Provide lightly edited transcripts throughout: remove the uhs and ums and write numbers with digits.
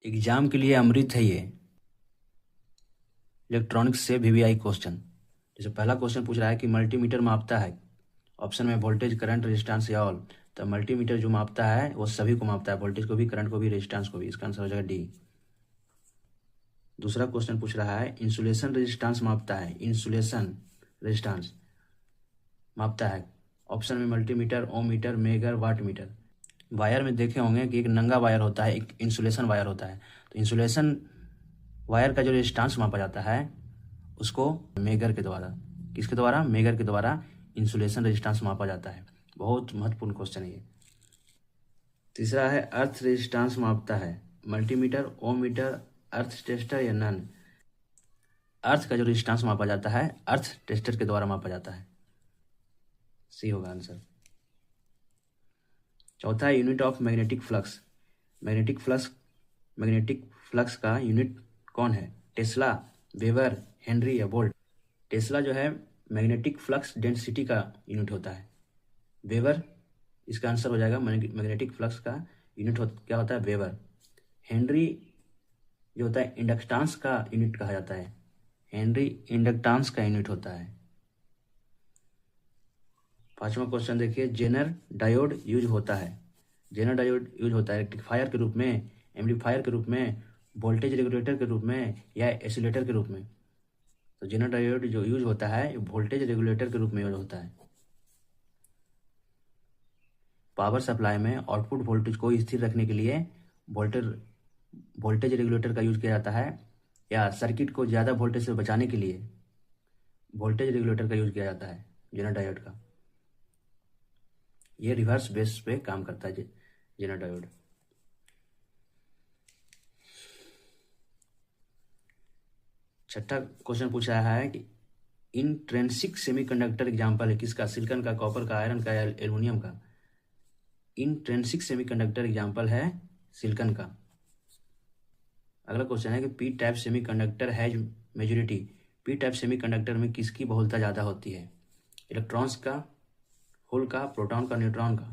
Exam के लिए अमृत है ये। इलेक्ट्रॉनिक्स से वीवीआई क्वेश्चन। जैसे पहला क्वेश्चन पूछ रहा है कि मल्टीमीटर मापता है, ऑप्शन में वोल्टेज, करंट, रेजिस्टेंस या ऑल। तो मल्टीमीटर जो मापता है वो सभी को मापता है, वोल्टेज को भी, करंट को भी, रेजिस्टेंस को भी। इसका आंसर हो जाएगा डी। दूसरा क्वेश्चन पूछ रहा है इंसुलेशन रेजिस्टेंस मापता है, इंसुलेशन रेजिस्टेंस मापता है, ऑप्शन में multimeter, ohm meter, megger, watt meter. Wire में देखे होंगे कि एक नंगा वायर होता है, एक इंसुलेशन वायर होता है। तो इंसुलेशन वायर का जो रेजिस्टेंस मापा जाता है उसको मेगर के द्वारा, किसके द्वारा, मेगर के द्वारा इंसुलेशन रेजिस्टेंस मापा जाता है। बहुत महत्वपूर्ण क्वेश्चन है ये। तीसरा है अर्थ रेजिस्टेंस मापता है, मल्टीमीटर, ओम मीटर, अर्थ टेस्टर या नन। अर्थ का जो रेजिस्टेंस मापा जाता है अर्थ टेस्टर के द्वारा मापा जाता है, सी होगा आंसर। चौथा है unit of magnetic flux. Magnetic flux का यूनिट कौन है, टेस्ला, वेबर, हेनरी या वोल्ट। टेस्ला जो है मैग्नेटिक फ्लक्स डेंसिटी का यूनिट होता है। वेबर इसका आंसर हो जाएगा, मैग्नेटिक फ्लक्स का यूनिट क्या होता है, वेबर। हेनरी जो होता है इंडक्टेंस का यूनिट कहा जाता है, हेनरी इंडक्टेंस का यूनिट होता है। पांचवा क्वेश्चन देखिए, जेनर डायोड यूज होता है, जेनर डायोड यूज होता है रेक्टिफायर के रूप में, एम्पलीफायर के रूप में, वोल्टेज रेगुलेटर के रूप में या एसिलेटर के रूप में। तो जेनर डायोड जो यूज होता है वोल्टेज रेगुलेटर के रूप में यूज होता है। पावर सप्लाई में आउटपुट वोल्टेज को स्थिर रखने के लिए वोल्टेज रेगुलेटर का यूज किया जाता है, या सर्किट को ज़्यादा वोल्टेज से बचाने के लिए वोल्टेज रेगुलेटर का यूज किया जाता है जेनर डायोड का। ये रिवर्स बेस पे काम करता है जेनर डायोड। छठा क्वेश्चन पूछा है कि इंट्रिंसिक सेमीकंडक्टर एग्जांपल है किसका, सिलिकॉन का, कॉपर का, आयरन का या एल्युमिनियम का। इंट्रिंसिक सेमीकंडक्टर एग्जांपल है सिलिकॉन का। अगला क्वेश्चन है कि P type semiconductor has majority. P type semiconductor में किसकी बहुलता ज़्यादा होती है, इलेक्ट्रॉन्स का, होल का, प्रोटॉन का, न्यूट्रॉन का।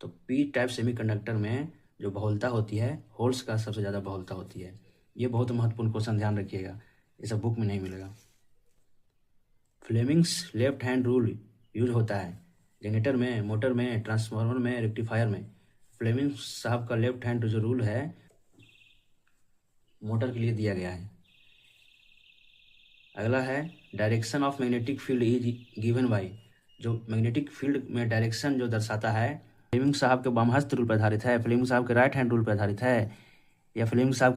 तो पी टाइप सेमीकंडक्टर में जो बहुलता होती है होल्स का सबसे ज़्यादा बहुलता होती है। ये बहुत महत्वपूर्ण क्वेश्चन, ध्यान रखिएगा, ये सब बुक में नहीं मिलेगा। Fleming's left hand rule use होता है जनरेटर में, मोटर में, ट्रांसफार्मर में, रेक्टिफायर में। फ्लेमिंग्स साहब का लेफ्ट हैंड जो रूल है मोटर के लिए दिया गया है। अगला है direction of magnetic field is given by. जो मैग्नेटिक फील्ड में डायरेक्शन जो दर्शाता है फ्लेमिंग साहब के वामहस्त रूल पर आधारित है, फ्लेमिंग साहब के राइट हैंड रूल पर आधारित है, या फ्लेमिंग साहब